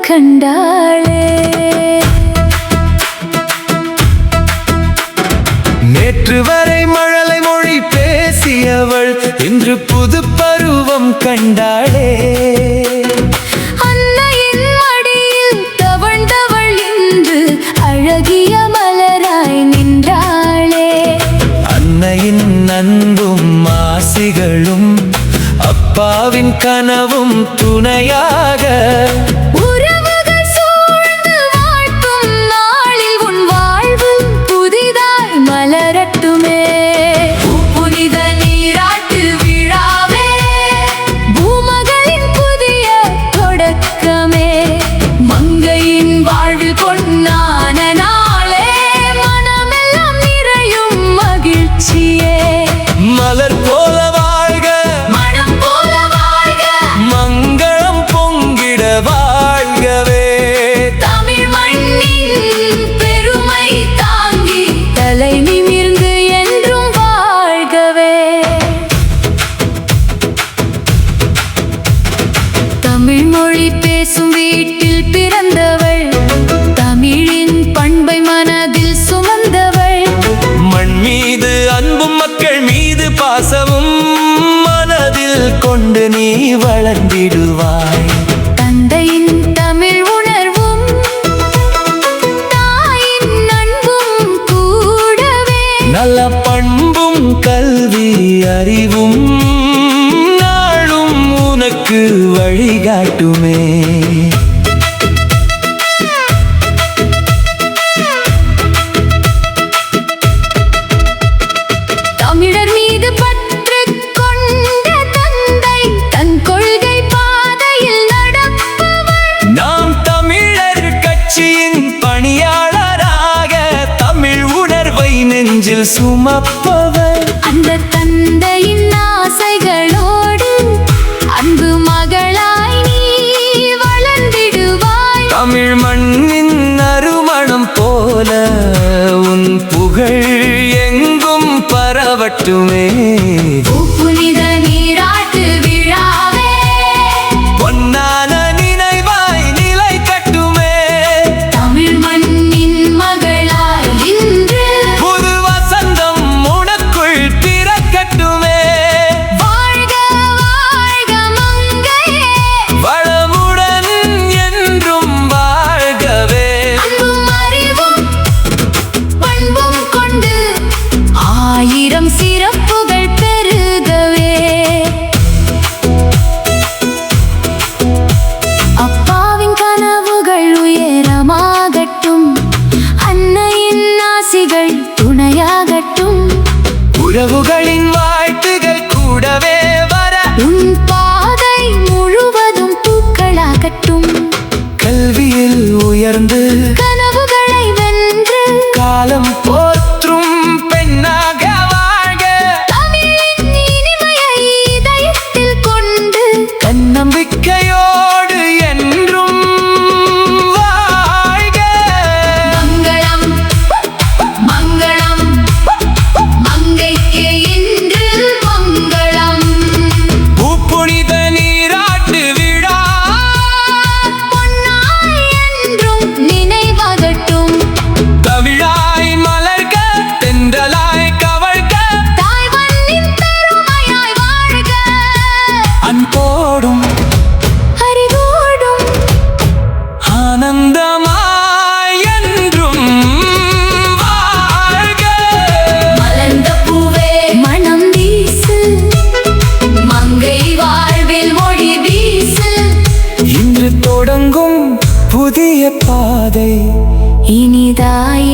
கண்டாளே. நேற்று வரை மழலை மொழி பேசியவள் இன்று புது பருவம் கண்டாளே. அன்னையின் மடியில் தவழ்ந்தவள் இன்று அழகிய மலராய் நின்றாளே. அன்னையின் அன்பும் ஆசிகளும் அப்பாவின் கனவும் துணையாக உறவுகள் சூழ்ந்து வாழ்த்தும் நாளில் உன் வாழ்வு புதிதாய் மலரட்டுமே. புனித நீராட்டு விழாவே, பூமகளின் புதிய தொடக்கமே. மங்கையின் வாழ்வில் பொன்னான நாளே, மனமெல்லாம் நிறையும் மகிழ்ச்சியே. மலர் போல வாழ்க, மனம் போல வாழ்க, மங்களம் பொங்கிட வாழ்கவே. தமிழ் மண்ணின் பெருமை தாங்கி தலை நிமிர்ந்து என்றும் வாழ்கவே. தமிழ் மொழி பேசும் வீட்டில் பிறந்தவள், தமிழின் பண்பை மனதில் சுமந்தவள். மண் மீது அன்பும் மக்கள் மீது பாசமும் மனதில் கொண்டு நீ வளர்ந்திடுவாய். தந்தையின் தமிழ் உணர்வும் தாயின் அன்பும் கூடவே. நல்ல பண்பும் கல்வி அறிவும் நாளும் உனக்கு வழிகாட்டுமே. தமிழர் மீது பற்று கொண்ட தந்தை, தன் கொள்கை பாதையில் நடப்பவர். நாம் தமிழர் கட்சியின் பணியாளராக தமிழ் உணர்வை நெஞ்சில் சுமப்பவர். அந்த தந்தையின் ஆசைகளோடு அன்பு மகளாய் நீ வளர்ந்திடுவாய். தமிழ் மண்ணின் நறுமணம் போல உன் புகழ் எங்கும் பரவட்டுமே. புனித நீராட்டு விழாவே, பொன்னான நினைவாய் நிலை கட்டுமே. தமிழ் மண்ணின் மகளாய் இன்று புது வசந்தம் உனக்குள் பிறக்கட்டுமே. வாழ்க வாழ்க மங்கையே, வளமுடன் என்றும் வாழ்கவே. அன்பும் அறிவும் பண்பும் கொண்டு ஆயிரம் சிறப்புகள் பெருகவே. அப்பாவின் கனவுகள் உயரமாகட்டும், அன்னையின் ஆசிகள் துணையாகட்டும். உறவுகளின் வாழ்த்துகள் கூடவே வர உன் பாதை முழுவதும் பூக்களாகட்டும். கல்வியில் உயர்ந்து கனவுகளை வென்று காலம் போற்றும் பெண்ணாக வாழ்க. தமிழின் இனிமையை இதயத்தில் கொண்டு தன்னம்பிக்கையோடு என்றும் வாழ்க. மங்களம் மங்களம் மங்கைக்கு இன்று மங்களம். புனித நீராட்டு விழா பொன்னாய் என்றும் நினைவாகட்டும். தமிழாய் மலர்க, தென்றலாய் கவழ்க. தாய் மண்ணின் பெருமையாய் வாழ்க. அன்போடும் அறிவோடும் ஆனந்தமாய் என்றும் வாழ்க. மலர்ந்த பூவே மனம் வீசு, மங்கை வாழ்வில் மொழி வீசு. இன்று தொடங்கும் புதிய பாதை இனிதாய்